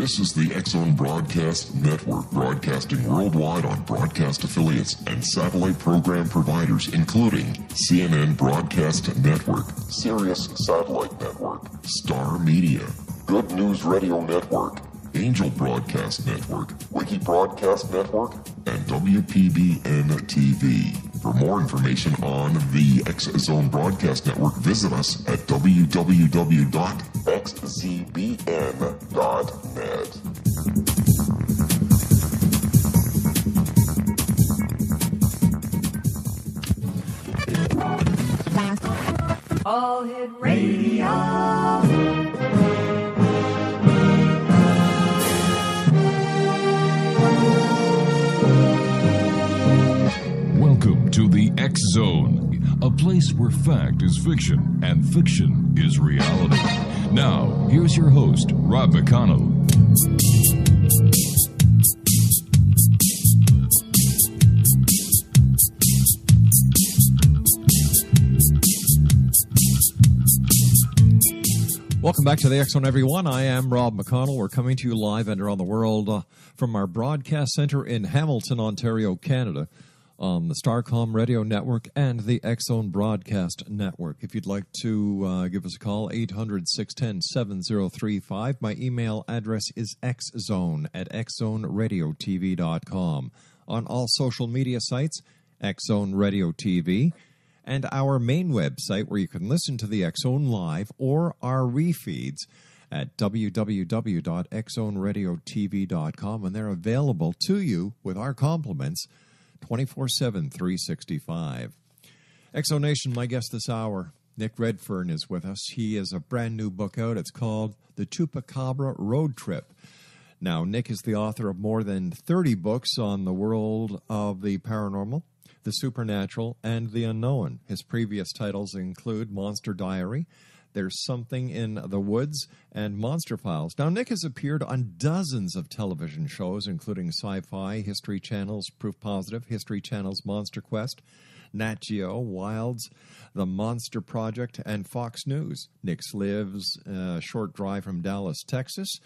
This is the X-Zone Broadcast Network, broadcasting worldwide on broadcast affiliates and satellite program providers, including CNN Broadcast Network, Sirius Satellite Network, Star Media, Good News Radio Network, Angel Broadcast Network, Wiki Broadcast Network, and WPBN TV. For more information on the X-Zone Broadcast Network, visit us at www.xzbn.net. All Hit Radio. Welcome to the X-Zone, a place where fact is fiction and fiction is reality. Now, here's your host, Rob McConnell. Welcome back to the X-Zone, everyone. I am Rob McConnell. We're coming to you live and around the world from our broadcast center in Hamilton, Ontario, Canada, on the Starcom Radio Network and the X-Zone Broadcast Network. If you'd like to give us a call, 800-610-7035. My email address is xzone@xzoneradiotv.com. On all social media sites, X-Zone Radio TV, and our main website where you can listen to the X-Zone live or our refeeds at www.xzoneradiotv.com, and they're available to you with our compliments 24/7, 365. X-Zone Nation, my guest this hour, Nick Redfern, is with us. He has a brand new book out. It's called The Chupacabra Road Trip. Now, Nick is the author of more than 30 books on the world of the paranormal, the supernatural, and the unknown. His previous titles include Monster Diary, There's Something in the Woods, and Monster Files. Now, Nick has appeared on dozens of television shows, including Sci-Fi, History Channel's Proof Positive, History Channel's Monster Quest, Nat Geo, Wild's The Monster Project, and Fox News. Nick lives a short drive from Dallas, Texas,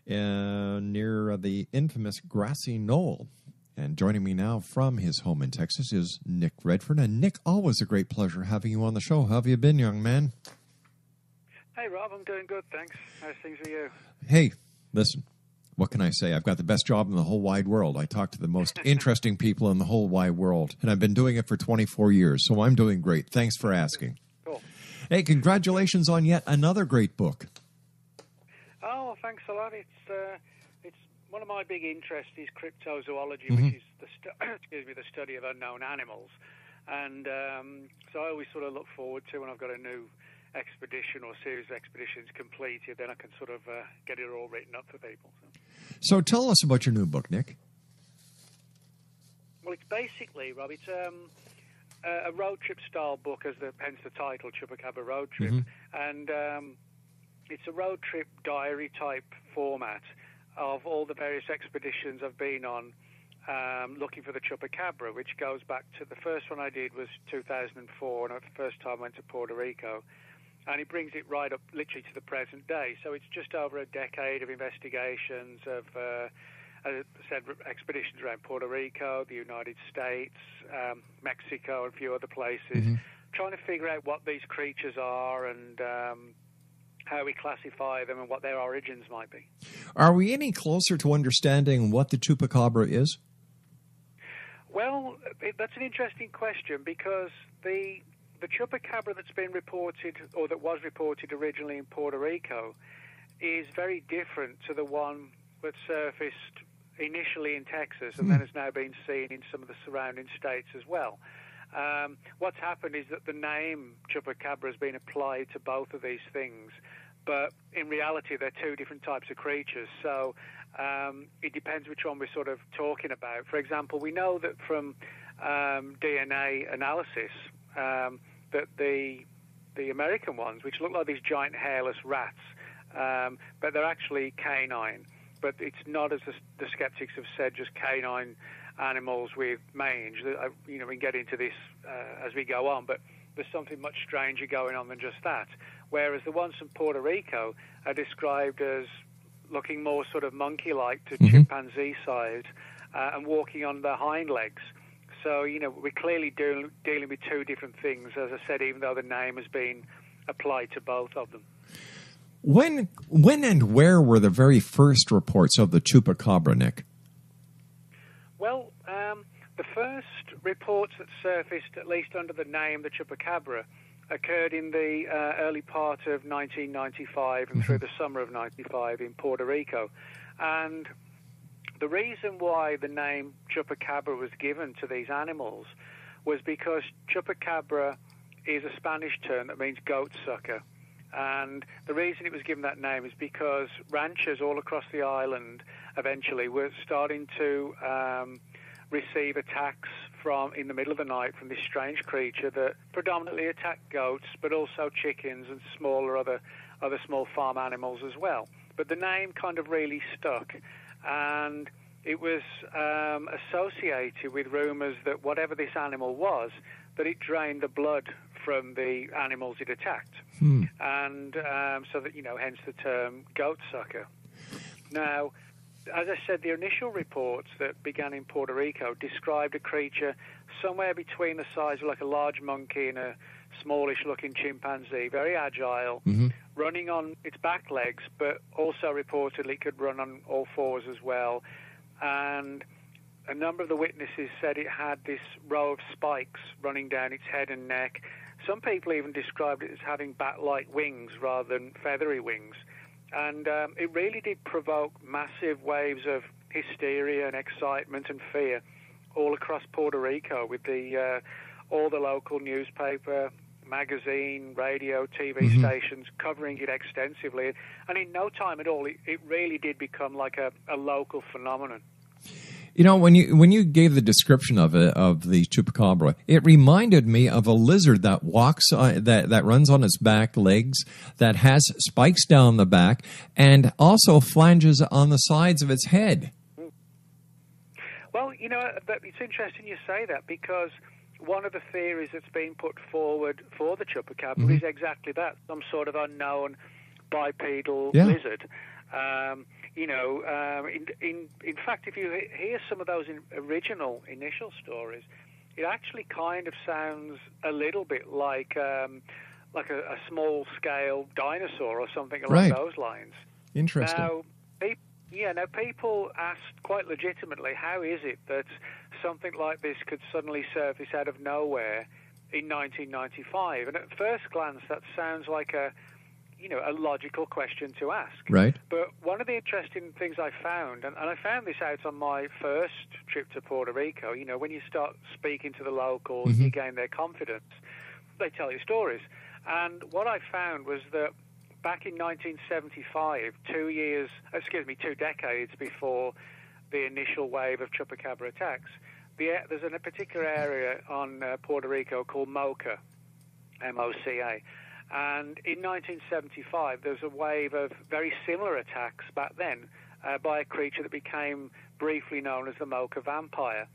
near the infamous Grassy Knoll. And joining me now from his home in Texas is Nick Redfern. And Nick, always a great pleasure having you on the show. How have you been, young man? Hey, Rob, I'm doing good, thanks. How's things with you? Hey, listen, what can I say? I've got the best job in the whole wide world. I talk to the most interesting people in the whole wide world, and I've been doing it for 24 years, so I'm doing great. Thanks for asking. Cool. Hey, congratulations on yet another great book. Oh, well, thanks a lot. It's one of my big interests is cryptozoology, Mm-hmm. which is the study of unknown animals. And so I always sort of look forward to when I've got a new expedition or series of expeditions completed, then I can sort of get it all written up for people. So tell us about your new book, Nick. Well, it's basically, Rob, it's a road trip style book, hence the title, Chupacabra Road Trip. Mm-hmm. And it's a road trip diary type format of all the various expeditions I've been on looking for the Chupacabra, which goes back to the first one I did was 2004, and the first time I went to Puerto Rico. And it brings it right up literally to the present day. So it's just over a decade of investigations of, as I said, expeditions around Puerto Rico, the United States, Mexico, and a few other places, trying to figure out what these creatures are and how we classify them and what their origins might be. Are we any closer to understanding what the Chupacabra is? Well, that's an interesting question because the Chupacabra that's been reported, or that was reported originally in Puerto Rico, is very different to the one that surfaced initially in Texas and then has now been seen in some of the surrounding states as well. What's happened is that the name Chupacabra has been applied to both of these things, but in reality they're two different types of creatures. So it depends which one we're sort of talking about. For example, we know that from DNA analysis that the American ones, which look like these giant hairless rats, but they're actually canine. But it's not, as the skeptics have said, just canine animals with mange. We can get into this as we go on, but there's something much stranger going on than just that. Whereas the ones from Puerto Rico are described as looking more sort of monkey-like to chimpanzee size, and walking on their hind legs. So, we're clearly dealing with two different things, as I said, even though the name has been applied to both of them. When and where were the very first reports of the chupacabra, Nick? Well, the first reports that surfaced, at least under the name the chupacabra, occurred in the early part of 1995 and through the summer of 95 in Puerto Rico. And the reason why the name chupacabra was given to these animals was because chupacabra is a Spanish term that means goat sucker. And the reason it was given that name is because ranchers all across the island eventually were starting to receive attacks in the middle of the night from this strange creature that predominantly attacked goats, but also chickens and other small farm animals as well. But the name kind of really stuck, and it was associated with rumours that whatever this animal was, that it drained the blood from the animals it attacked. And so that, hence the term goat sucker. Now, as I said, the initial reports that began in Puerto Rico described a creature somewhere between the size of like a large monkey and a smallish-looking chimpanzee, very agile, running on its back legs, but also reportedly could run on all fours as well. And a number of the witnesses said it had this row of spikes running down its head and neck. Some people even described it as having bat-like wings rather than feathery wings. And it really did provoke massive waves of hysteria and excitement and fear all across Puerto Rico, with all the local newspaper, magazine, radio, TV stations covering it extensively. And in no time at all, it really did become like a local phenomenon. When you gave the description of the chupacabra, it reminded me of a lizard that walks that runs on its back legs, that has spikes down the back, and also flanges on the sides of its head. Well, it's interesting you say that, because one of the theories that's being put forward for the chupacabra is exactly that, some sort of unknown bipedal lizard. In fact, if you hear some of those initial stories, it actually kind of sounds a little bit like a small-scale dinosaur or something along those lines. Interesting. Now, people asked quite legitimately, how is it that something like this could suddenly surface out of nowhere in 1995? And at first glance, that sounds like a logical question to ask. Right. But one of the interesting things I found, and I found this out on my first trip to Puerto Rico, when you start speaking to the locals, you gain their confidence, they tell you stories. And what I found was that back in 1975, 2 decades before the initial wave of chupacabra attacks, there's a particular area on Puerto Rico called Moca, M-O-C-A. And in 1975, there was a wave of very similar attacks back then by a creature that became briefly known as the Moca vampire.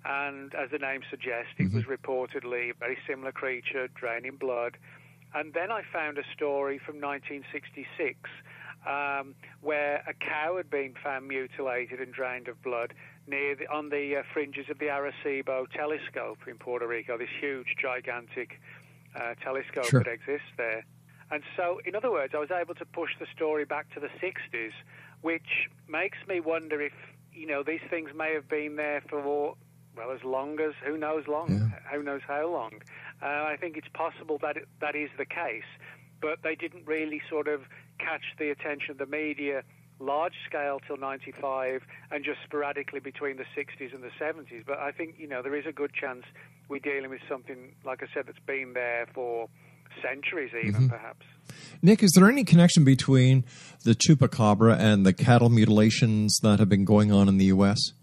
And as the name suggests, it was reportedly a very similar creature, draining blood. And then I found a story from 1966 where a cow had been found mutilated and drained of blood on the fringes of the Arecibo telescope in Puerto Rico, this huge, gigantic telescope that exists there. And so, in other words, I was able to push the story back to the 60s, which makes me wonder if, these things may have been there for, as long as, who knows how long. I think it's possible that that is the case, but they didn't really sort of catch the attention of the media large scale till 95 and just sporadically between the 60s and the 70s. But I think, there is a good chance we're dealing with something, like I said, that's been there for centuries even, perhaps. Nick, is there any connection between the chupacabra and the cattle mutilations that have been going on in the U.S.?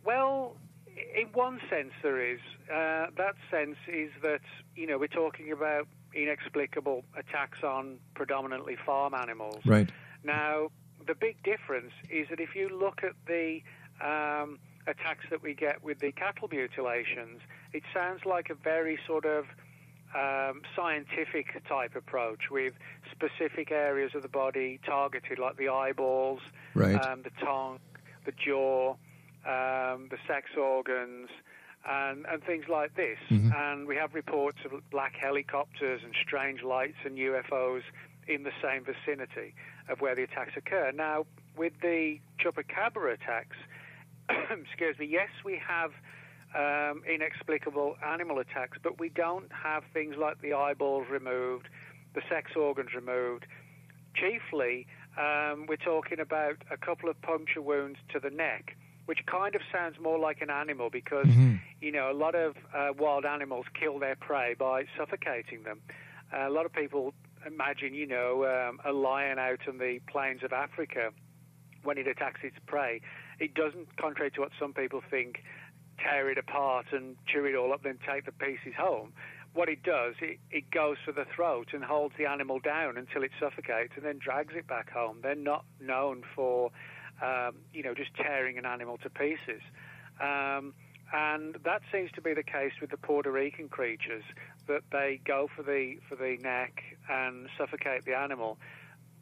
Well, in one sense there is. That sense is that, we're talking about inexplicable attacks on predominantly farm animals. Right. Now, the big difference is that if you look at the attacks that we get with the cattle mutilations, it sounds like a very sort of scientific type approach with specific areas of the body targeted, like the eyeballs, right. The tongue, the jaw, the sex organs, and things like this. Mm-hmm. And we have reports of black helicopters and strange lights and UFOs in the same vicinity of where the attacks occur. Now, with the chupacabra attacks, excuse me, yes, we have inexplicable animal attacks, but we don't have things like the eyeballs removed, the sex organs removed. Chiefly, we're talking about a couple of puncture wounds to the neck, which kind of sounds more like an animal because, you know, a lot of wild animals kill their prey by suffocating them. A lot of people imagine, you know, a lion out on the plains of Africa, when it attacks its prey, it doesn't, contrary to what some people think, tear it apart and chew it all up, then take the pieces home. What it does, it goes for the throat and holds the animal down until it suffocates and then drags it back home. They're not known for, you know, just tearing an animal to pieces. And that seems to be the case with the Puerto Rican creatures, that they go for the neck and suffocate the animal.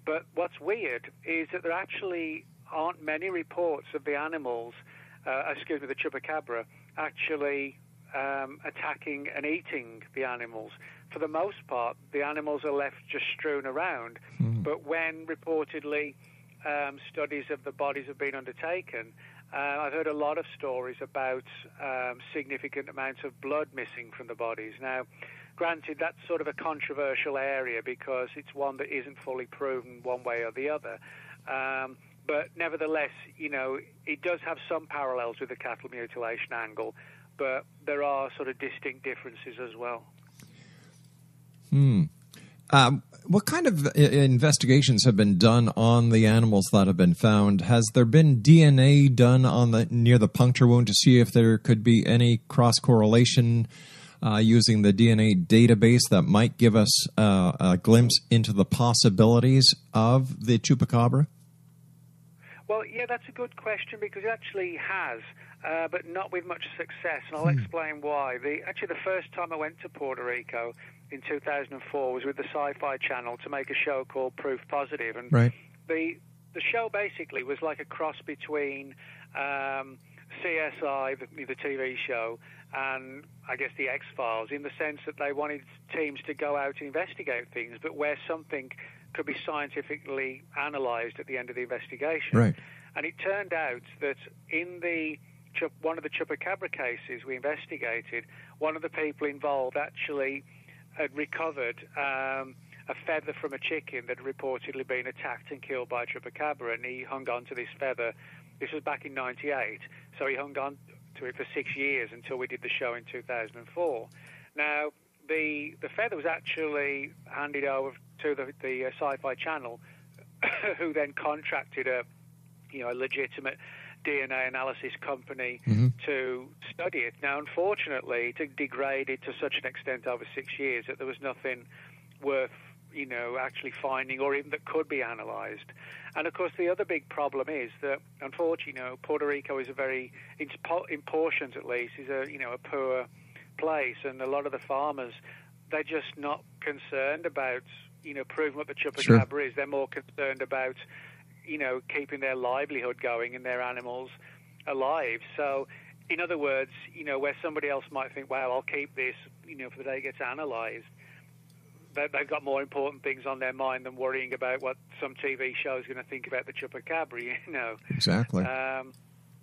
But what's weird is that there actually aren't many reports of the animals, the chupacabra, actually attacking and eating the animals. For the most part, the animals are left just strewn around. But when reportedly studies of the bodies have been undertaken, I've heard a lot of stories about significant amounts of blood missing from the bodies. Now, granted, that's sort of a controversial area because it's one that isn't fully proven one way or the other. But nevertheless, you know, it does have some parallels with the cattle mutilation angle, but there are sort of distinct differences as well. What kind of investigations have been done on the animals that have been found? Has there been DNA done on near the puncture wound to see if there could be any cross-correlation using the DNA database that might give us a glimpse into the possibilities of the chupacabra? Well, yeah, that's a good question because it actually has, but not with much success, and I'll explain why. Actually, the first time I went to Puerto Rico in 2004 was with the Sci-Fi Channel to make a show called Proof Positive, and the show basically was like a cross between CSI, the TV show, and I guess the X-Files, in the sense that they wanted teams to go out and investigate things, but where something could be scientifically analyzed at the end of the investigation. Right. And it turned out that in one of the chupacabra cases we investigated, one of the people involved actually had recovered a feather from a chicken that had reportedly been attacked and killed by a chupacabra, and he hung on to this feather. This was back in 98, so he hung on to it for 6 years until we did the show in 2004. Now, the feather was actually handed over to the Sci-Fi Channel, who then contracted a legitimate DNA analysis company to study it. Now, unfortunately, it degraded to such an extent over 6 years that there was nothing worth, actually finding or even that could be analyzed. And, of course, the other big problem is that, unfortunately, Puerto Rico is a very, in portions at least, is a poor place, and a lot of the farmers, they're just not concerned about, proving what the chupacabra is. They're more concerned about, keeping their livelihood going and their animals alive. So, in other words, where somebody else might think, well, I'll keep this, for the day it gets analyzed, they've got more important things on their mind than worrying about what some TV show is going to think about the chupacabra, Exactly.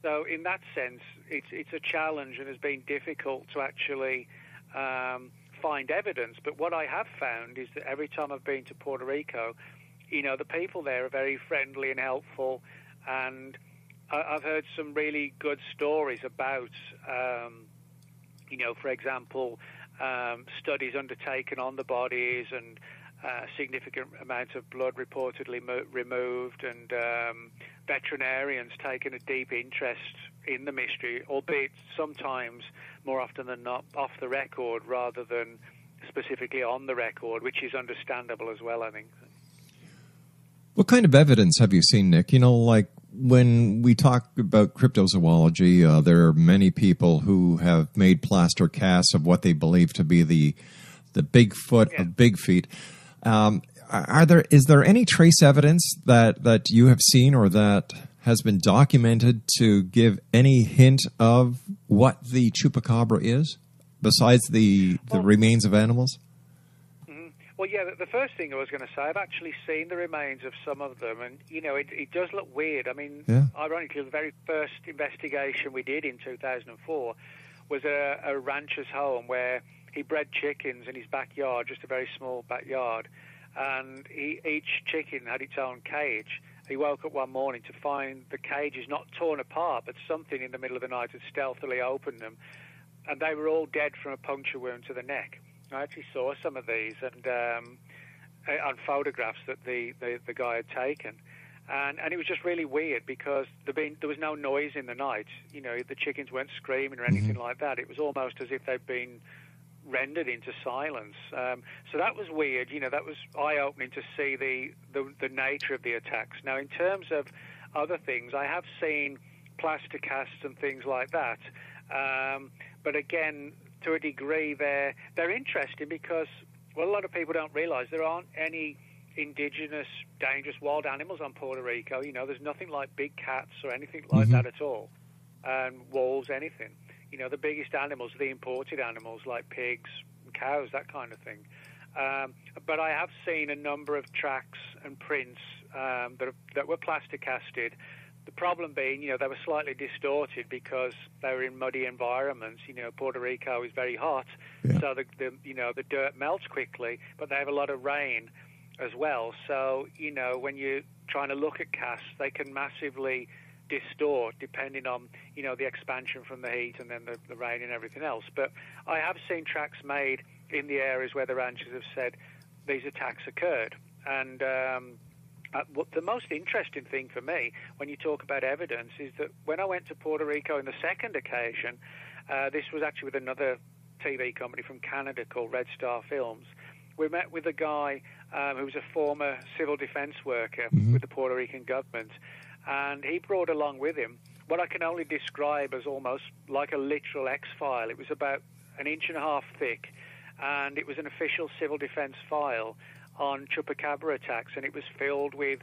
So in that sense, it's a challenge and has been difficult to actually find evidence. But what I have found is that every time I've been to Puerto Rico, the people there are very friendly and helpful, and I've heard some really good stories about, for example, studies undertaken on the bodies and significant amounts of blood reportedly removed, and veterinarians taking a deep interest in the mystery, albeit sometimes, more often than not, off the record rather than specifically on the record, which is understandable as well, I think. What kind of evidence have you seen, Nick? Like when we talk about cryptozoology, there are many people who have made plaster casts of what they believe to be the the big foot of big feet. Is there any trace evidence that you have seen or that has been documented to give any hint of what the chupacabra is, besides the remains of animals? Well, yeah, the first thing I was going to say, I've actually seen the remains of some of them, and, it does look weird. I mean, ironically, the very first investigation we did in 2004 was a rancher's home where he bred chickens in his backyard, just a very small backyard, and each chicken had its own cage. He woke up one morning to find the cages not torn apart, but something in the middle of the night had stealthily opened them, and they were all dead from a puncture wound to the neck. I actually saw some of these and on photographs that the guy had taken, and it was just really weird because there was no noise in the night. The chickens weren't screaming or anything like that. It was almost as if they'd been rendered into silence. So that was weird. That was eye-opening to see the nature of the attacks. Now, in terms of other things, I have seen plaster casts and things like that. But again, to a degree, they're interesting because, well, a lot of people don't realise there aren't any indigenous dangerous wild animals on Puerto Rico. There's nothing like big cats or anything like that at all, and wolves, anything. The biggest animals are the imported animals like pigs and cows, that kind of thing. But I have seen a number of tracks and prints that were plaster casted. The problem being, they were slightly distorted because they were in muddy environments. Puerto Rico is very hot, so the dirt melts quickly, but they have a lot of rain as well. So, when you're trying to look at casts, they can massively distort depending on, the expansion from the heat and then the rain and everything else. But I have seen tracks made in the areas where the ranchers have said these attacks occurred. And the most interesting thing for me when you talk about evidence is that when I went to Puerto Rico in the second occasion, this was actually with another TV company from Canada called Red Star Films. We met with a guy who was a former civil defense worker with the Puerto Rican government, and he brought along with him what I can only describe as almost like a literal X-file. It was about 1.5 inches thick, and it was an official civil defense file on chupacabra attacks, and it was filled with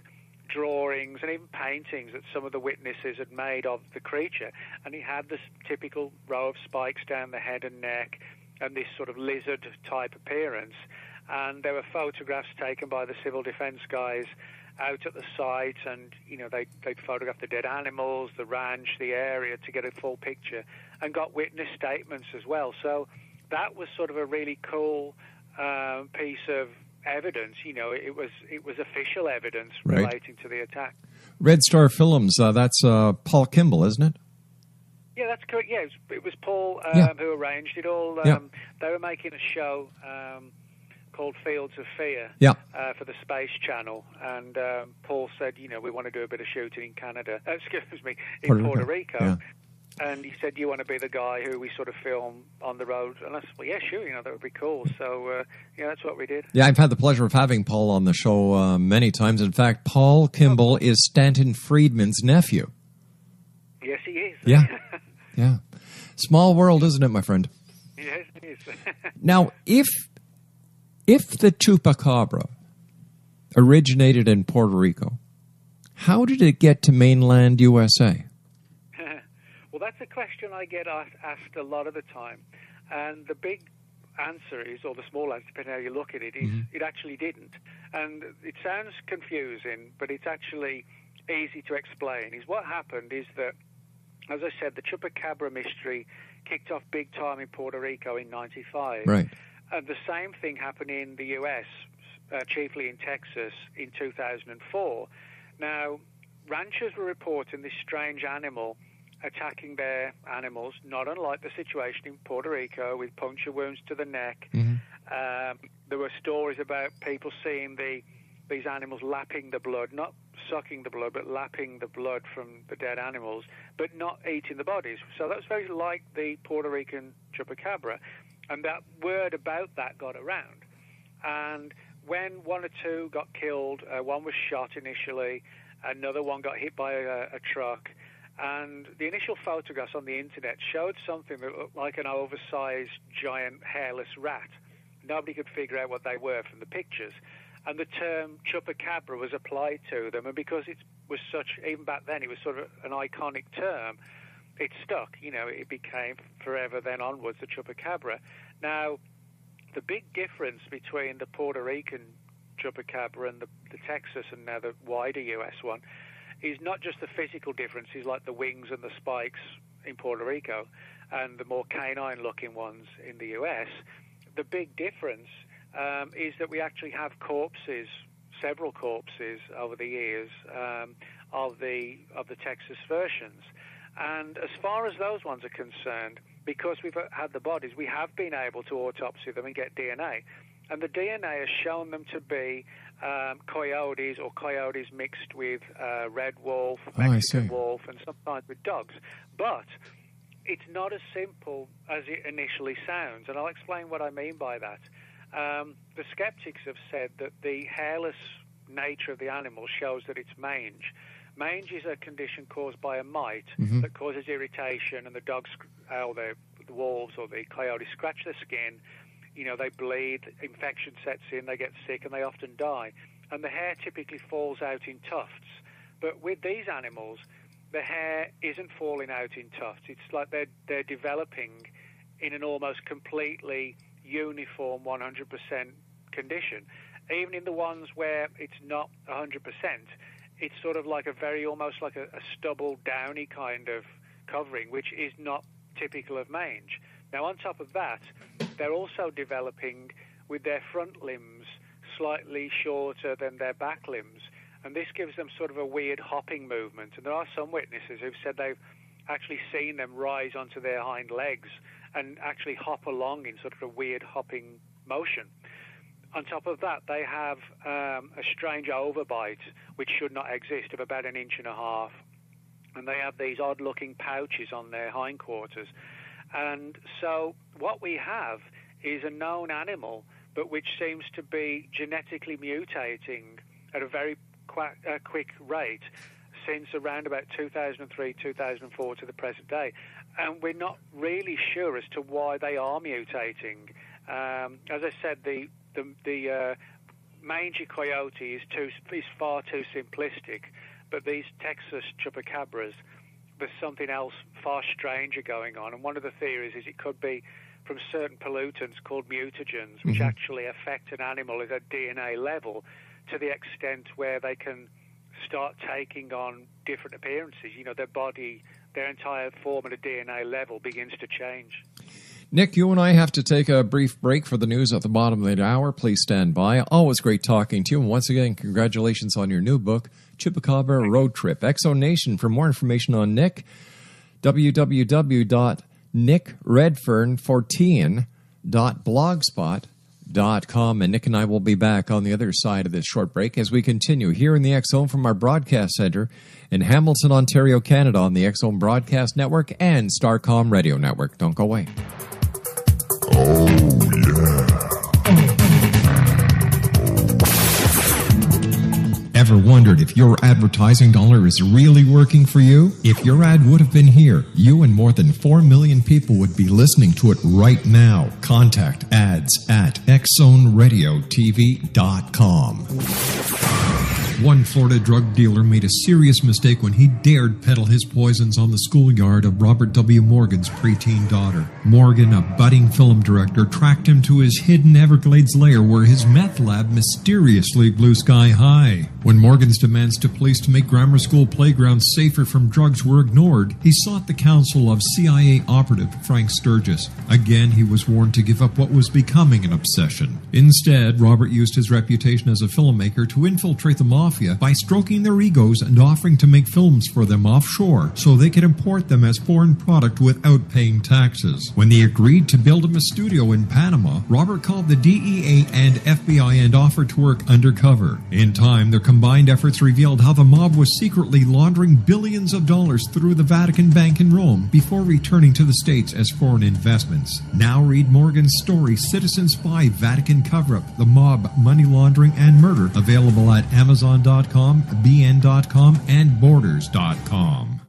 drawings and even paintings that some of the witnesses had made of the creature. And he had this typical row of spikes down the head and neck and this sort of lizard-type appearance. And there were photographs taken by the civil defense guys out at the site, and they'd photograph the dead animals, the ranch, the area to get a full picture, and got witness statements as well. So that was sort of a really cool piece of evidence. It was official evidence relating to the attack. Red Star Films, that's Paul Kimball, isn't it? Yeah, that's correct. Yeah, it was Paul who arranged it all. They were making a show called Fields of Fear for the Space Channel, and Paul said, we want to do a bit of shooting in Canada. In Puerto Rico. Yeah. And he said, you want to be the guy who we sort of film on the road? And I said, well, yeah, sure, that would be cool. So, that's what we did. Yeah, I've had the pleasure of having Paul on the show many times. In fact, Paul Kimball is Stanton Friedman's nephew. Yes, he is. Yeah, yeah. Small world, isn't it, my friend? Yes, it is. Now, if the chupacabra originated in Puerto Rico, how did it get to mainland USA? Well, that's a question I get asked a lot of the time. And the big answer is, or the small answer, depending on how you look at it, is it actually didn't. And it sounds confusing, but it's actually easy to explain. Is what happened is that, as I said, the chupacabra mystery kicked off big time in Puerto Rico in 95. Right. And the same thing happened in the U.S., chiefly in Texas, in 2004. Now, ranchers were reporting this strange animal attacking their animals, not unlike the situation in Puerto Rico with puncture wounds to the neck. There were stories about people seeing these animals lapping the blood, not sucking the blood, but lapping the blood from the dead animals, but not eating the bodies. So that was very like the Puerto Rican chupacabra. And that word about that got around. And when one or two got killed, one was shot initially, another one got hit by a truck, and the initial photographs on the internet showed something that looked like an oversized, giant, hairless rat. nobody could figure out what they were from the pictures. And the term chupacabra was applied to them, and because it was such, even back then, it was sort of an iconic term, it stuck. It became forever then onwards the chupacabra. Now, the big difference between the Puerto Rican chupacabra and the Texas and now the wider U.S. one is not just the physical differences like the wings and the spikes in Puerto Rico and the more canine-looking ones in the U.S. The big difference is that we actually have corpses, several corpses over the years of the Texas versions. And as far as those ones are concerned, because we've had the bodies, we have been able to autopsy them and get DNA. And the DNA has shown them to be coyotes or coyotes mixed with red wolf, Mexican wolf, and sometimes with dogs. But it's not as simple as it initially sounds, and I'll explain what I mean by that. The skeptics have said that the hairless nature of the animal shows that it's mange. Mange is a condition caused by a mite that causes irritation, and the dogs, or the wolves or the coyotes scratch their skin. They bleed, infection sets in, they get sick, and they often die. And the hair typically falls out in tufts. But with these animals, the hair isn't falling out in tufts. It's like they're developing in an almost completely uniform 100% condition. Even in the ones where it's not 100%, it's sort of like almost like a stubble, downy kind of covering, which is not typical of mange. Now, on top of that, they're also developing with their front limbs slightly shorter than their back limbs, and this gives them sort of a weird hopping movement. And there are some witnesses who've said they've actually seen them rise onto their hind legs and actually hop along in sort of a weird hopping motion. On top of that, they have a strange overbite, which should not exist, of about 1.5 inches. And they have these odd-looking pouches on their hindquarters. And so what we have is a known animal, but which seems to be genetically mutating at a very quick rate since around about 2003, 2004 to the present day. And we're not really sure as to why they are mutating. As I said, the mangy coyote is far too simplistic, but these Texas chupacabras, there's something else far stranger going on. And one of the theories is it could be from certain pollutants called mutagens, which actually affect an animal at a DNA level to the extent where they can start taking on different appearances. Their body, their entire form at a DNA level begins to change. Nick, you and I have to take a brief break for the news at the bottom of the hour. Please stand by. Always great talking to you. And once again, congratulations on your new book, Chupacabra Road Trip. Exonation, for more information on Nick, www.nickredfern14.blogspot.com. And Nick and I will be back on the other side of this short break as we continue here in the X Zone from our broadcast center in Hamilton, Ontario, Canada, on the X Zone Broadcast Network and Starcom Radio Network. Don't go away. Oh, yeah. Ever wondered if your advertising dollar is really working for you? If your ad would have been here, you and more than 4 million people would be listening to it right now. Contact ads at xzoneradiotv.com. One Florida drug dealer made a serious mistake when he dared peddle his poisons on the schoolyard of Robert W. Morgan's preteen daughter. Morgan, a budding film director, tracked him to his hidden Everglades lair where his meth lab mysteriously blew sky high. When Morgan's demands to police to make grammar school playgrounds safer from drugs were ignored, he sought the counsel of CIA operative Frank Sturgis. Again, he was warned to give up what was becoming an obsession. Instead, Robert used his reputation as a filmmaker to infiltrate the mafia by stroking their egos and offering to make films for them offshore so they could import them as foreign product without paying taxes. When they agreed to build him a studio in Panama, Robert called the DEA and FBI and offered to work undercover. In time, their combined efforts revealed how the mob was secretly laundering billions of dollars through the Vatican Bank in Rome before returning to the States as foreign investments. Now read Morgan's story, Citizen Spy, Vatican Cover-Up, The Mob, Money Laundering, and Murder, available at Amazon.com, BN.com, and Borders.com.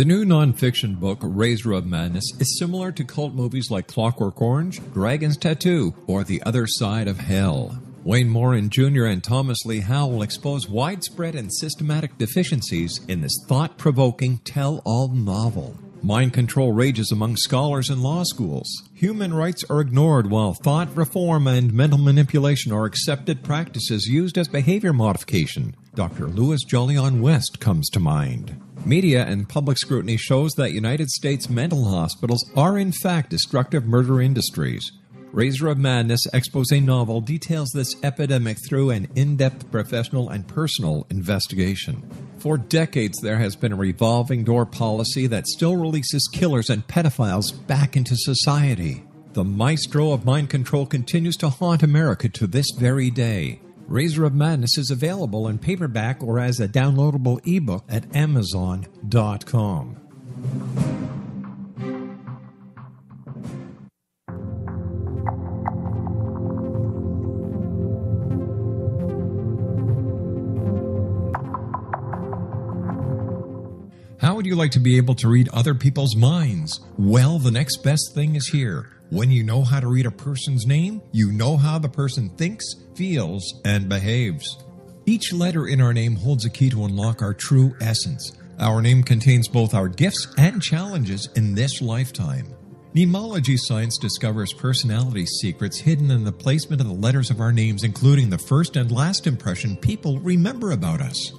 The new nonfiction book, Razor of Madness, is similar to cult movies like Clockwork Orange, Dragon's Tattoo, or The Other Side of Hell. Wayne Morin Jr. and Thomas Lee Howell will expose widespread and systematic deficiencies in this thought-provoking tell-all novel. Mind control rages among scholars in law schools. Human rights are ignored while thought reform and mental manipulation are accepted practices used as behavior modification. Dr. Louis Jolyon West comes to mind. Media and public scrutiny shows that United States mental hospitals are in fact destructive murder industries. Razor of Madness expose novel details this epidemic through an in-depth professional and personal investigation. For decades, there has been a revolving door policy that still releases killers and pedophiles back into society. The maestro of mind control continues to haunt America to this very day. Razor of Madness is available in paperback or as a downloadable ebook at Amazon.com. How would you like to be able to read other people's minds? Well, the next best thing is here. When you know how to read a person's name, you know how the person thinks, feels, and behaves. Each letter in our name holds a key to unlock our true essence. Our name contains both our gifts and challenges in this lifetime. Mnemology science discovers personality secrets hidden in the placement of the letters of our names, including the first and last impression people remember about us.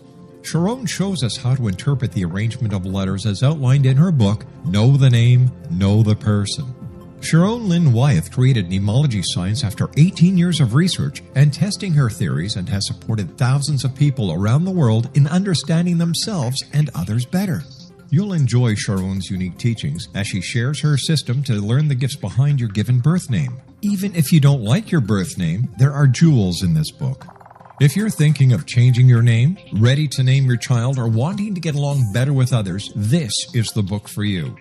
Sharon shows us how to interpret the arrangement of letters as outlined in her book, Know the Name, Know the Person. Sharon Lynn Wyeth created mnemology science after 18 years of research and testing her theories and has supported thousands of people around the world in understanding themselves and others better. You'll enjoy Sharon's unique teachings as she shares her system to learn the gifts behind your given birth name. Even if you don't like your birth name, there are jewels in this book. If you're thinking of changing your name, ready to name your child, or wanting to get along better with others, this is the book for you.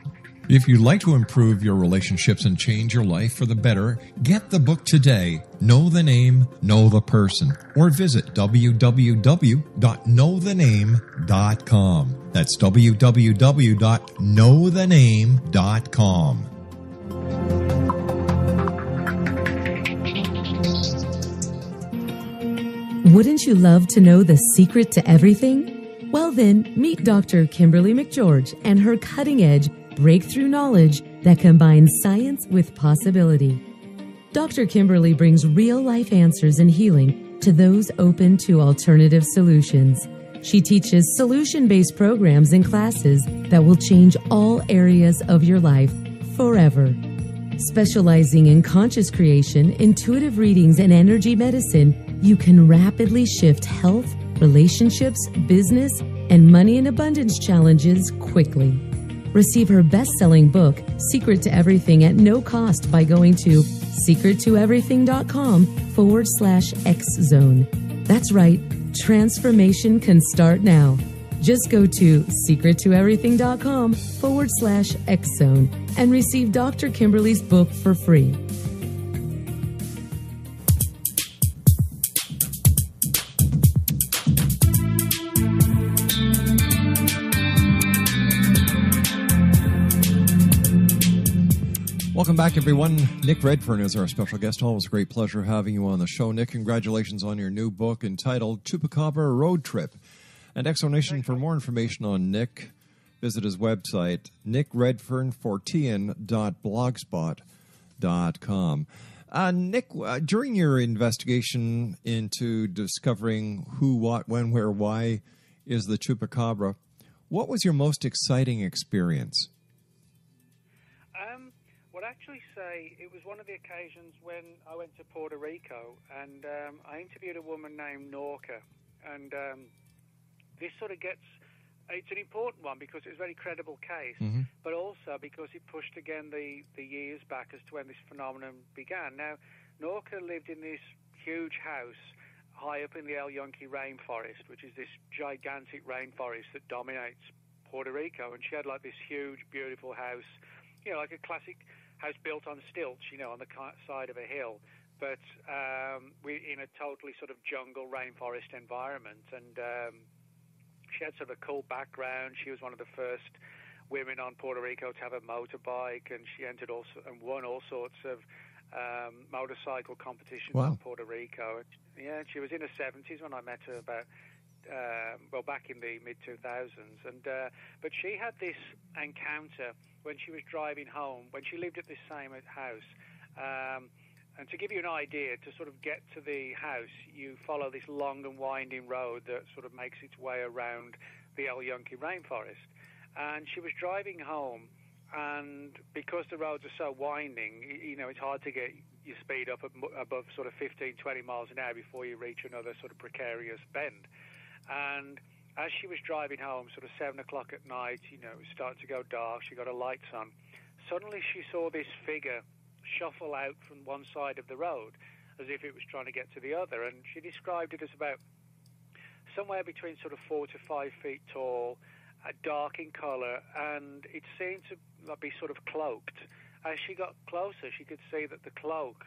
If you'd like to improve your relationships and change your life for the better, get the book today, Know the Name, Know the Person, or visit www.knowthename.com. That's www.knowthename.com. Wouldn't you love to know the secret to everything? Well then, meet Dr. Kimberly McGeorge and her cutting-edge breakthrough knowledge that combines science with possibility. Dr. Kimberly brings real-life answers and healing to those open to alternative solutions. She teaches solution-based programs and classes that will change all areas of your life forever. Specializing in conscious creation, intuitive readings, and energy medicine, you can rapidly shift health, relationships, business, and money and abundance challenges quickly. Receive her best-selling book, Secret to Everything, at no cost by going to secrettoeverything.com/X-Zone. That's right, transformation can start now. Just go to secrettoeverything.com/X-Zone and receive Dr. Kimberly's book for free. Welcome back, everyone. Nick Redfern is our special guest. Always a great pleasure having you on the show. Nick, congratulations on your new book entitled Chupacabra Road Trip. And Exonation, for more information on Nick, visit his website, nickredfern14.blogspot.com. Nick, during your investigation into discovering who, what, when, where, why is the Chupacabra, what was your most exciting experience? I'd actually say it was one of the occasions when I went to Puerto Rico and I interviewed a woman named Norca, and this sort of it's an important one because it's a very credible case, but also because it pushed again the years back as to when this phenomenon began. Now, Norca lived in this huge house high up in the El Yunque rainforest, which is this gigantic rainforest that dominates Puerto Rico, and she had like this huge, beautiful house, you know, like a classic house built on stilts, you know, on the side of a hill, but in a totally sort of jungle rainforest environment. And she had sort of a cool background. She was one of the first women on Puerto Rico to have a motorbike, and she entered and won all sorts of motorcycle competitions Wow. in Puerto Rico. Yeah, she was in her 70s when I met her back in the mid-2000s. But she had this encounter when she was driving home, when she lived at this same house. And to give you an idea, to sort of get to the house, you follow this long and winding road that sort of makes its way around the El Yunque rainforest. And she was driving home, and because the roads are so winding, it's hard to get your speed up above sort of 15, 20 miles an hour before you reach another sort of precarious bend. And as she was driving home, sort of 7 o'clock at night, it was starting to go dark, she got her lights on. Suddenly she saw this figure shuffle out from one side of the road as if it was trying to get to the other. And she described it as about somewhere between sort of 4 to 5 feet tall, dark in colour, and it seemed to be sort of cloaked. As she got closer, she could see that the cloak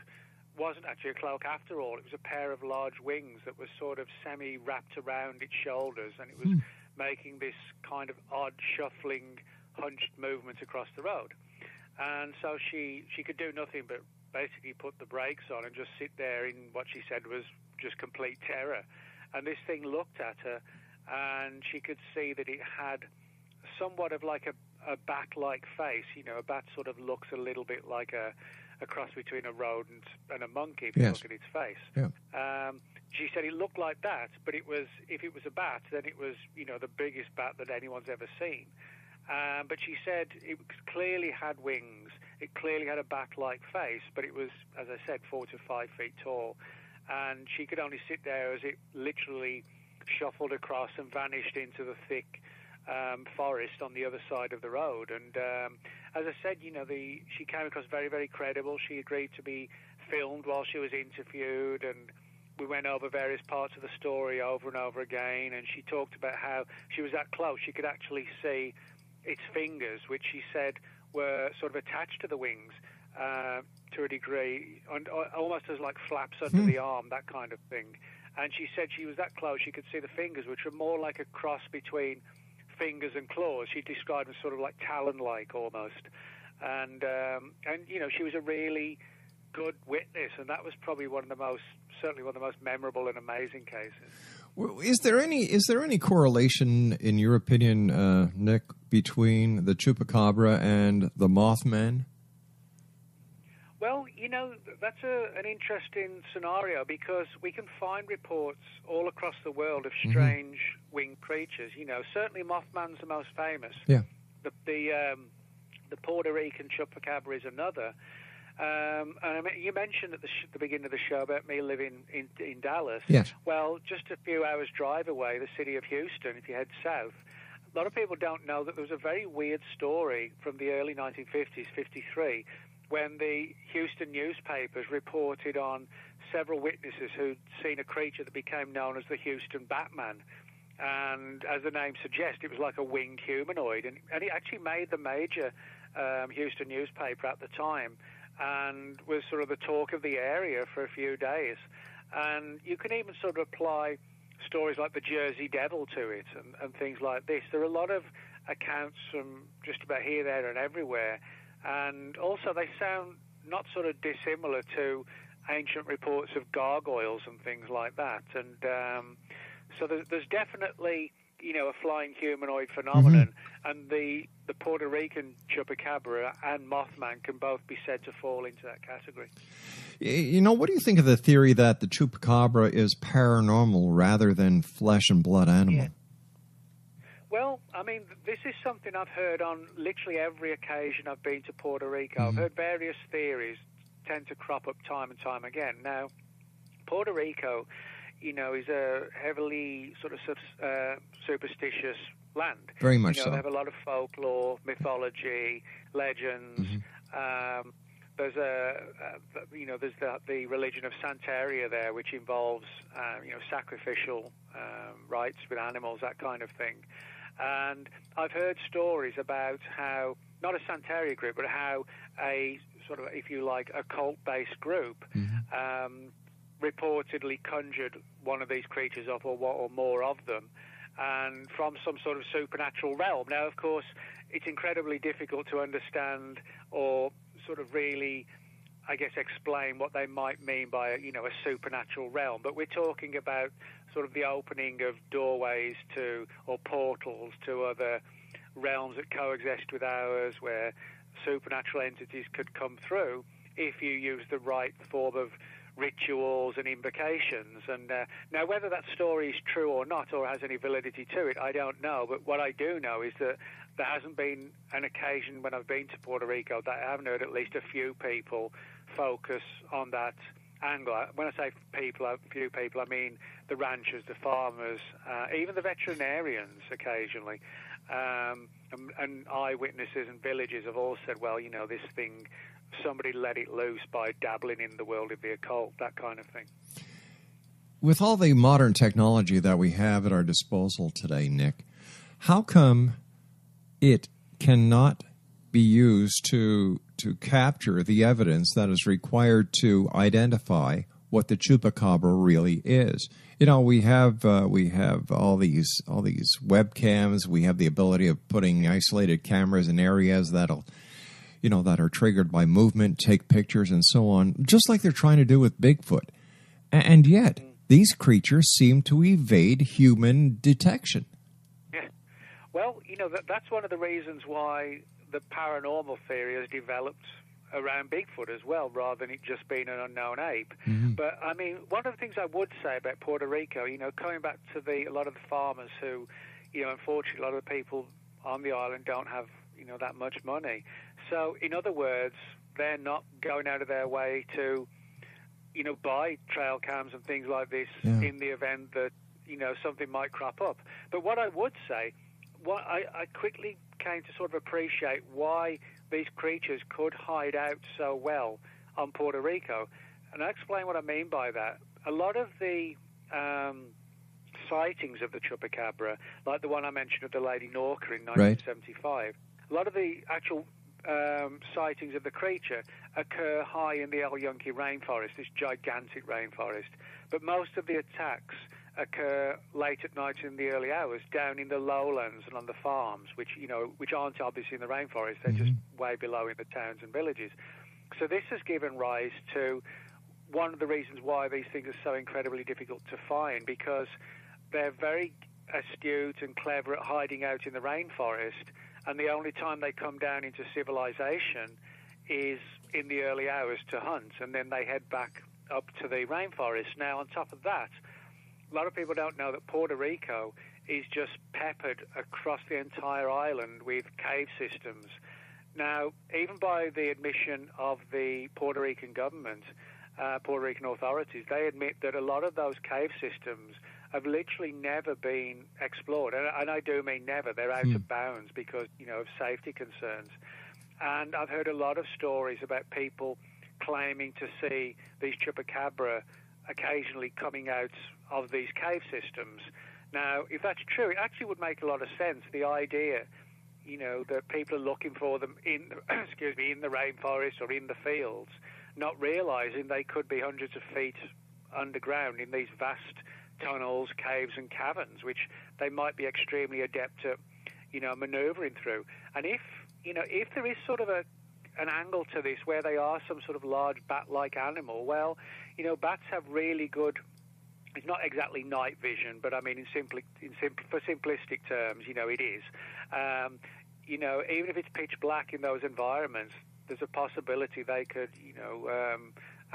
wasn't actually a cloak after all. It was a pair of large wings that were sort of semi-wrapped around its shoulders, and it was making this kind of odd, shuffling, hunched movement across the road. And so she could do nothing but basically put the brakes on and just sit there in what she said was just complete terror. And this thing looked at her, and she could see that it had somewhat of like a bat-like face. A bat sort of looks a little bit like a cross between a rodent and a monkey if you look at its face. Yeah. She said it looked like that, but if it was a bat, then it was, the biggest bat that anyone's ever seen. But she said it clearly had wings, it clearly had a bat-like face, but it was, as I said, 4 to 5 feet tall. And she could only sit there as it literally shuffled across and vanished into the thick forest on the other side of the road. And as I said, she came across very, very credible. She agreed to be filmed while she was interviewed, and we went over various parts of the story over and over again. And she talked about how she was that close. She could actually see its fingers, which she said were sort of attached to the wings to a degree, and almost as like flaps under the arm, that kind of thing. And she said she was that close, she could see the fingers, which were more like a cross between fingers and claws. She described them sort of like talon-like almost. And she was a really good witness, and that was probably certainly one of the most memorable and amazing cases. Well, is there any correlation, in your opinion, Nick, between the chupacabra and the Mothman? Well, that's an interesting scenario, because we can find reports all across the world of strange winged creatures. Certainly Mothman's the most famous. Yeah. The Puerto Rican chupacabra is another. And I mean, you mentioned at the beginning of the show about me living in Dallas. Yes. Well, just a few hours' drive away, the city of Houston, if you head south, a lot of people don't know that there was a very weird story from the early 1950s, 53, when the Houston newspapers reported on several witnesses who'd seen a creature that became known as the Houston Batman. And as the name suggests, it was like a winged humanoid. And it actually made the major Houston newspaper at the time, and was sort of the talk of the area for a few days. And you can even sort of apply stories like the Jersey Devil to it and things like this. There are a lot of accounts from just about here, there, and everywhere. And also they sound not sort of dissimilar to ancient reports of gargoyles and things like that. And so there's definitely, a flying humanoid phenomenon. And the Puerto Rican chupacabra and Mothman can both be said to fall into that category. What do you think of the theory that the chupacabra is paranormal rather than flesh and blood animal? Yeah. Well, I mean, this is something I've heard on literally every occasion I've been to Puerto Rico. I've heard various theories tend to crop up time and time again. Now, Puerto Rico, is a heavily sort of superstitious land. Very much so. They have a lot of folklore, mythology, legends. There's the religion of Santeria there, which involves sacrificial rites with animals, that kind of thing. And I've heard stories about how, not a Santeria group, but how a sort of, if you like, a cult-based group reportedly conjured one of these creatures up, or more of them, and from some sort of supernatural realm. Now, of course, it's incredibly difficult to understand or sort of really, I guess, explain what they might mean by, a supernatural realm. But we're talking about sort of the opening of doorways to, or portals to other realms that coexist with ours, where supernatural entities could come through if you use the right form of rituals and invocations. And now, whether that story is true or not, or has any validity to it, I don't know. But what I do know is that there hasn't been an occasion when I've been to Puerto Rico that I haven't heard at least a few people focus on that angle. When I say people, a few people, I mean the ranchers, the farmers, even the veterinarians occasionally, and eyewitnesses and villagers have all said, well, this thing, somebody let it loose by dabbling in the world of the occult, that kind of thing. With all the modern technology that we have at our disposal today, Nick, how come it cannot be used to capture the evidence that is required to identify what the chupacabra really is? We have all these webcams. We have the ability of putting isolated cameras in areas that'll, that are triggered by movement, take pictures and so on, just like they're trying to do with Bigfoot. And yet, these creatures seem to evade human detection. Yeah. Well, that's one of the reasons why the paranormal theory has developed around Bigfoot as well, rather than it just being an unknown ape. Mm-hmm. But, one of the things I would say about Puerto Rico, coming back to a lot of the farmers who, unfortunately, a lot of the people on the island don't have, that much money. So, in other words, they're not going out of their way to, buy trail cams and things like this in the event that, something might crop up. But what I would say, I quickly came to sort of appreciate why these creatures could hide out so well on Puerto Rico. And I'll explain what I mean by that. A lot of the sightings of the chupacabra, like the one I mentioned of the Lady Norca in 1975, a lot of the actual sightings of the creature occur high in the El Yunque rainforest, this gigantic rainforest. But most of the attacks occur late at night in the early hours down in the lowlands and on the farms, which aren't obviously in the rainforest. They're just way below in the towns and villages. So this has given rise to one of the reasons why these things are so incredibly difficult to find, because they're very astute and clever at hiding out in the rainforest, and the only time they come down into civilization is in the early hours to hunt, and then they head back up to the rainforest. Now, on top of that, a lot of people don't know that Puerto Rico is just peppered across the entire island with cave systems. Now, even by the admission of the Puerto Rican government, Puerto Rican authorities, they admit that a lot of those cave systems have literally never been explored. And I do mean never. They're out of bounds because, of safety concerns. And I've heard a lot of stories about people claiming to see these chupacabra occasionally coming out of these cave systems. Now, if that's true, it actually would make a lot of sense. The idea, that people are looking for them in the rainforest or in the fields, not realizing they could be hundreds of feet underground in these vast tunnels, caves and caverns, which they might be extremely adept at, maneuvering through. And if there is sort of an angle to this where they are some sort of large bat-like animal, well, bats have really good, it's not exactly night vision, but I mean, for simplistic terms, it is. Even if it's pitch black in those environments, there's a possibility they could,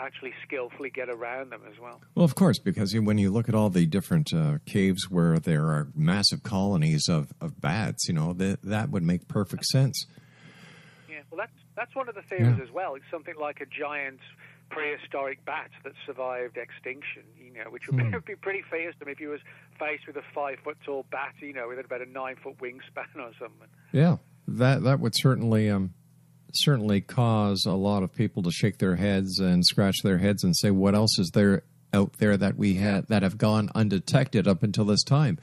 actually skillfully get around them as well. Well, of course, because when you look at all the different caves where there are massive colonies of bats, that would make perfect sense. Yeah, well, that's one of the theories as well. It's something like a giant prehistoric bat that survived extinction, which would be pretty fearsome if you was faced with a 5-foot-tall bat, with about a 9-foot wingspan or something. Yeah, that would certainly cause a lot of people to shake their heads and scratch their heads and say, what else is there out there that we that have gone undetected up until this time?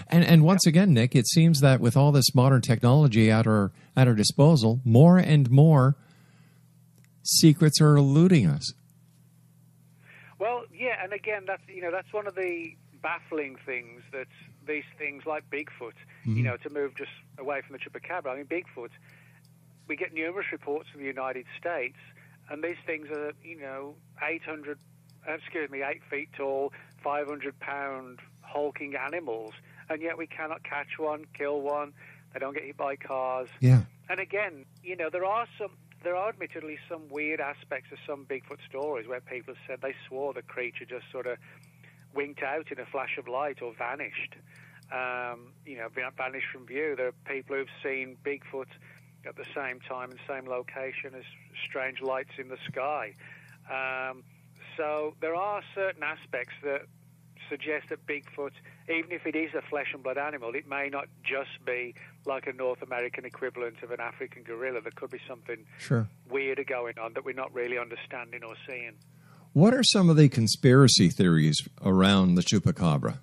And once again, Nick, it seems that with all this modern technology at our disposal, more and more secrets are eluding us. Well, yeah, and again, that's one of the baffling things that these things like Bigfoot, to move just away from the chupacabra. I mean, Bigfoot, we get numerous reports from the United States, and these things are, 8 feet tall, 500-pound hulking animals, and yet we cannot catch one, kill one. They don't get hit by cars. Yeah. And again, there are admittedly some weird aspects of some Bigfoot stories where people have said they swore the creature just sort of winked out in a flash of light or vanished. Vanished from view. There are people who've seen Bigfoot at the same time and same location as strange lights in the sky. So there are certain aspects that suggest that Bigfoot, even if it is a flesh and blood animal, it may not just be like a North American equivalent of an African gorilla. There could be something weirder going on that we're not really understanding or seeing. What are some of the conspiracy theories around the chupacabra?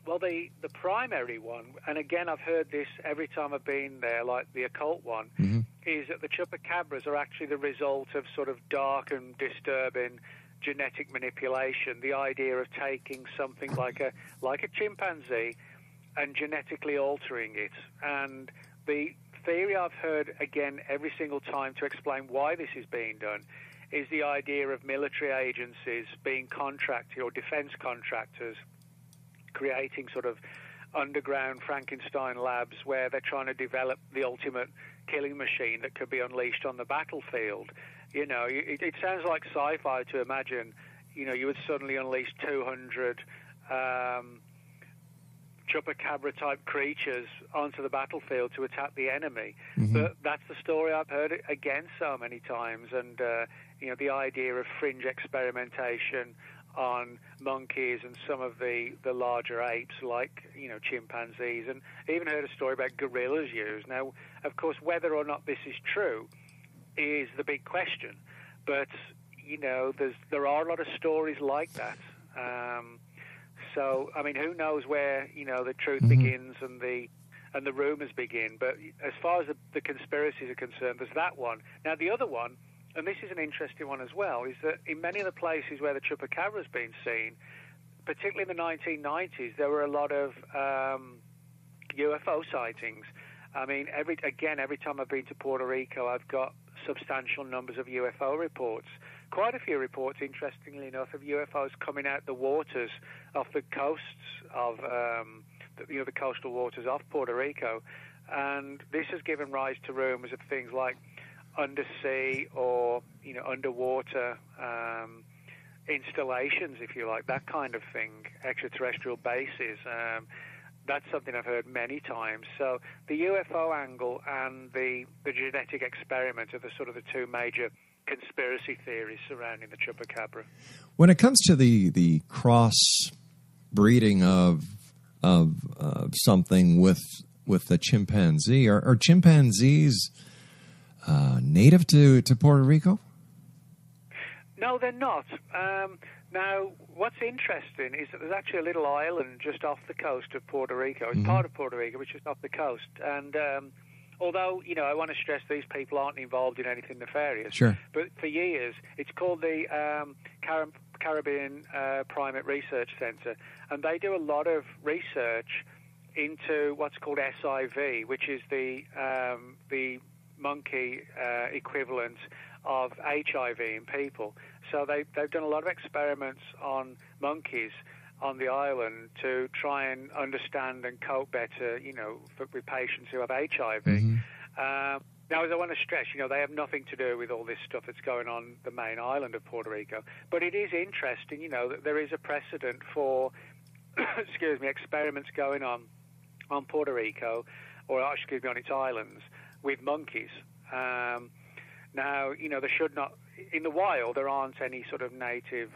Well, the primary one, and again I've heard this every time I've been there, like the occult one, is that the chupacabras are actually the result of sort of dark and disturbing genetic manipulation. The idea of taking something like a chimpanzee and genetically altering it. And the theory I've heard, again, every single time to explain why this is being done is the idea of military agencies being contracted, or defense contractors creating sort of underground Frankenstein labs where they're trying to develop the ultimate killing machine that could be unleashed on the battlefield. It sounds like sci-fi to imagine, you would suddenly unleash 200 chupacabra-type creatures onto the battlefield to attack the enemy. But that's the story I've heard again so many times. And, the idea of fringe experimentation on monkeys and some of the larger apes like, chimpanzees, and even heard a story about gorillas used. Now, of course, whether or not this is true is the big question. But, there are a lot of stories like that. So, I mean, who knows where, the truth begins and the rumors begin. But as far as the conspiracies are concerned, there's that one. Now, the other one, and this is an interesting one as well, is that in many of the places where the chupacabra has been seen, particularly in the 1990s, there were a lot of UFO sightings. I mean, every time I've been to Puerto Rico, I've got substantial numbers of UFO reports. Quite a few reports, interestingly enough, of UFOs coming out the waters off the coasts of, the coastal waters off Puerto Rico. And this has given rise to rumors of things like undersea or, underwater installations, if you like, that kind of thing, extraterrestrial bases. That's something I've heard many times. So the UFO angle and the genetic experiment are the two major conspiracy theories surrounding the chupacabra. When it comes to the cross breeding of something with the chimpanzee, are chimpanzees native to Puerto Rico? No, they're not. Now, what's interesting is that there's actually a little island just off the coast of Puerto Rico. It's part of Puerto Rico, which is off the coast. And although, I want to stress these people aren't involved in anything nefarious. Sure. But for years, it's called the Caribbean Primate Research Center. And they do a lot of research into what's called SIV, which is the monkey equivalent of HIV in people. So they've done a lot of experiments on monkeys on the island to try and understand and cope better, with patients who have HIV. Now, as I want to stress, they have nothing to do with all this stuff that's going on the main island of Puerto Rico. But it is interesting, that there is a precedent for, experiments going on Puerto Rico, or on its islands, with monkeys. Now, there should not, in the wild, there aren't any sort of native,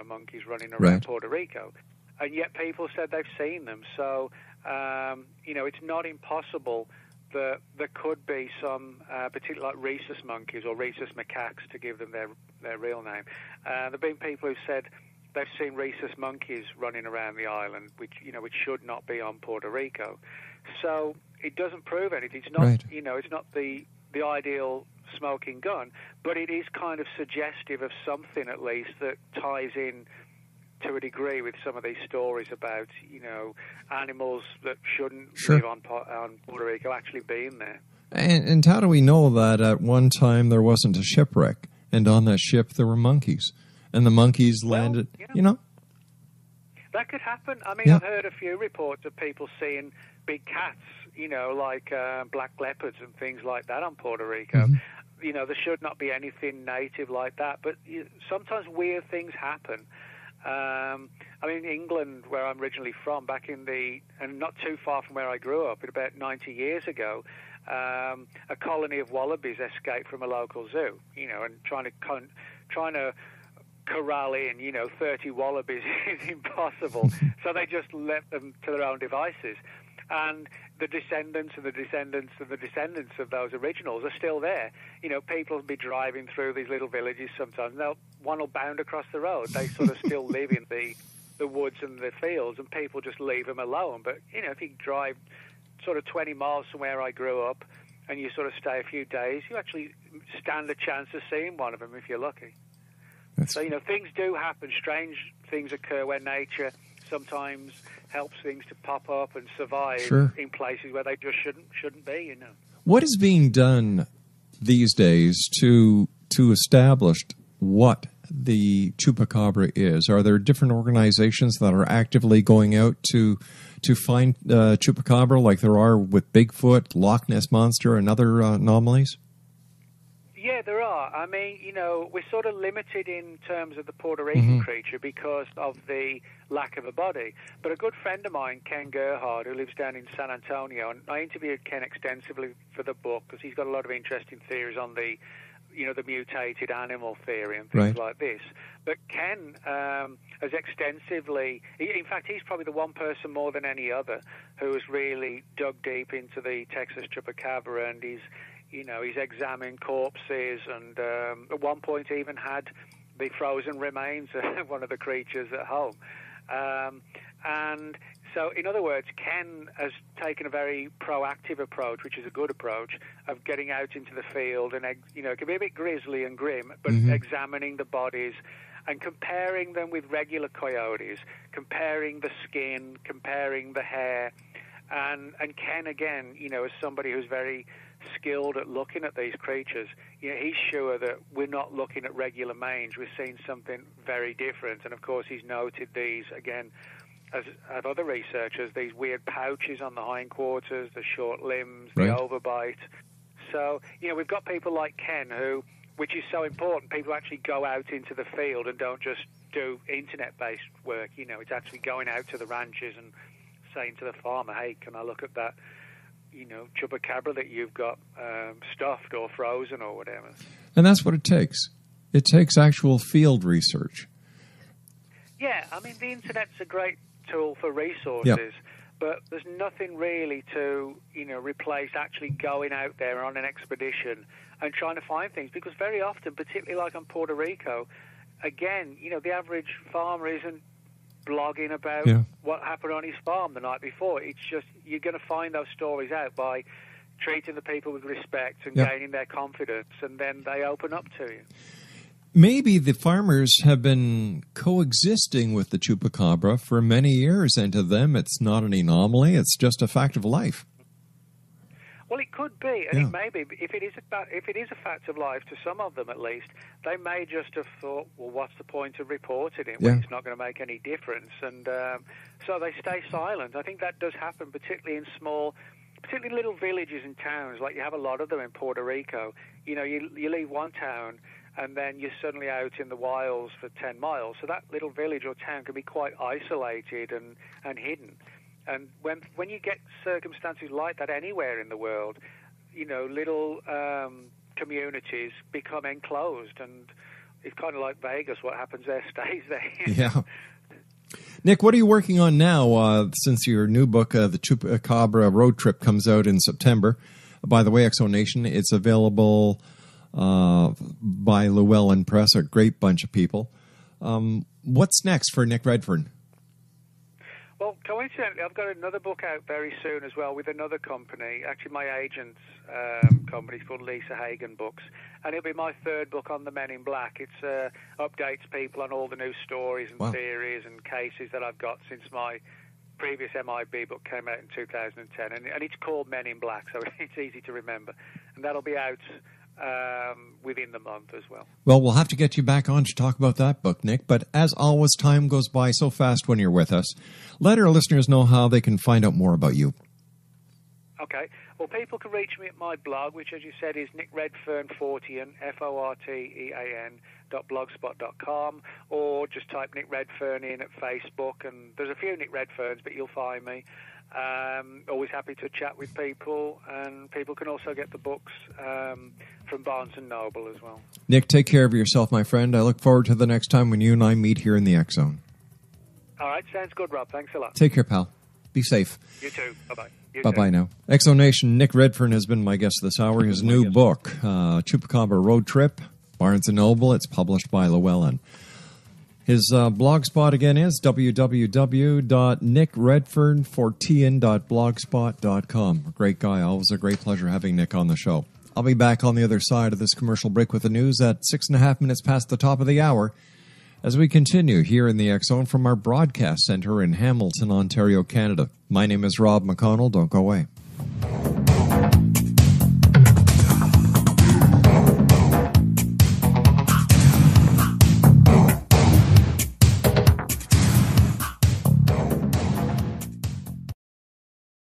monkeys running around Puerto Rico. And yet people said they've seen them. So, it's not impossible that there could be some, particularly like rhesus monkeys or rhesus macaques, to give them their real name. There have been people who said they've seen rhesus monkeys running around the island, which should not be on Puerto Rico. So it doesn't prove anything. It's not, it's not the ideal smoking gun, but it is kind of suggestive of something, at least, that ties in to a degree with some of these stories about, animals that shouldn't Sure. live on Puerto Rico actually being there. And how do we know that at one time there wasn't a shipwreck, and on that ship there were monkeys, and the monkeys landed, That could happen. I mean, Yeah. I've heard a few reports of people seeing big cats, like black leopards and things like that on Puerto Rico. Mm-hmm. There should not be anything native like that, but sometimes weird things happen. In England, where I'm originally from, and not too far from where I grew up, about 90 years ago, a colony of wallabies escaped from a local zoo, and trying to corral in, 30 wallabies is impossible. So they just left them to their own devices. And the descendants and the descendants and the descendants of those originals are still there. People will be driving through these little villages sometimes. One will bound across the road. They sort of still live in the woods and the fields, and people just leave them alone. But, if you drive sort of 20 miles from where I grew up and you sort of stay a few days, you actually stand a chance of seeing one of them if you're lucky. So, things do happen. Strange things occur where nature sometimes helps things to pop up and survive Sure. in places where they just shouldn't be, What is being done these days to establish what the chupacabra is? Are there different organizations that are actively going out to find chupacabra, like there are with Bigfoot, Loch Ness Monster, and other anomalies? Yeah, there are. We're sort of limited in terms of the Puerto Rican creature because of the lack of a body. But a good friend of mine, Ken Gerhard, who lives down in San Antonio, and I interviewed Ken extensively for the book because he's got a lot of interesting theories on the mutated animal theory and things like this. But Ken has extensively, in fact, he's probably the one person more than any other who has really dug deep into the Texas chupacabra, and he's examined corpses, and at one point even had the frozen remains of one of the creatures at home. And so, in other words, Ken has taken a very proactive approach, which is a good approach, of getting out into the field, and, it can be a bit grisly and grim, but examining the bodies and comparing them with regular coyotes, comparing the skin, comparing the hair. And Ken, again, is somebody who's very skilled at looking at these creatures. He's sure that we're not looking at regular mange. We're seeing something very different. And, of course, he's noted these, again, as have other researchers, these weird pouches on the hindquarters, the short limbs, the overbite. So, we've got people like Ken who, which is so important, people actually go out into the field and don't just do internet-based work. It's actually going out to the ranches and saying to the farmer, hey, can I look at that, chupacabra that you've got stuffed or frozen or whatever. And that's what it takes. It takes actual field research. Yeah, the internet's a great tool for resources, but there's nothing really to, replace actually going out there on an expedition and trying to find things, because very often, particularly like on Puerto Rico, again, the average farmer isn't blogging about what happened on his farm the night before. It's just, you're going to find those stories out by treating the people with respect and gaining their confidence, and then they open up to you. Maybe the farmers have been coexisting with the chupacabra for many years, and to them it's not an anomaly, it's just a fact of life. Well, it could be, and it may be. If it is a fact of life, to some of them at least, they may just have thought, well, what's the point of reporting it when it's not going to make any difference? And so they stay silent. I think that does happen, particularly little villages and towns, like you have a lot of them in Puerto Rico. You leave one town, and then you're suddenly out in the wilds for 10 miles. So that little village or town can be quite isolated and hidden. And when you get circumstances like that anywhere in the world, little communities become enclosed, and it's kind of like Vegas. What happens there stays there. Yeah. Nick, what are you working on now since your new book, The Chupacabra Road Trip, comes out in September? By the way, Exonation, it's available by Llewellyn Press, a great bunch of people. What's next for Nick Redfern? Well, coincidentally, I've got another book out very soon as well with another company. Actually, my agent's company is called Lisa Hagen Books, and it'll be my third book on the Men in Black. It updates people on all the new stories and theories and cases that I've got since my previous MIB book came out in 2010, and it's called Men in Black, so it's easy to remember. And that'll be out within the month as well. Well, we'll have to get you back on to talk about that book, Nick. But as always, time goes by so fast when you're with us. Let our listeners know how they can find out more about you. Okay. Well, people can reach me at my blog, which, as you said, is nickredfern40, FORTEAN.blogspot.com, or just type Nick Redfern in at Facebook, and there's a few Nick Redferns, but you'll find me. Always happy to chat with people, and people can also get the books from Barnes & Noble as well. Nick, take care of yourself, my friend. I look forward to the next time when you and I meet here in the X Zone. All right, sounds good, Rob. Thanks a lot. Take care, pal. Be safe. You too. Bye-bye. Bye-bye now. Exo Nation, Nick Redfern has been my guest this hour. His new book, Chupacabra Road Trip, Barnes & Noble. It's published by Llewellyn. His blog spot again is www.nickredfern40.blogspot.com. A great guy. Always a great pleasure having Nick on the show. I'll be back on the other side of this commercial break with the news at 6.5 minutes past the top of the hour as we continue here in the X Zone from our broadcast center in Hamilton, Ontario, Canada. My name is Rob McConnell. Don't go away.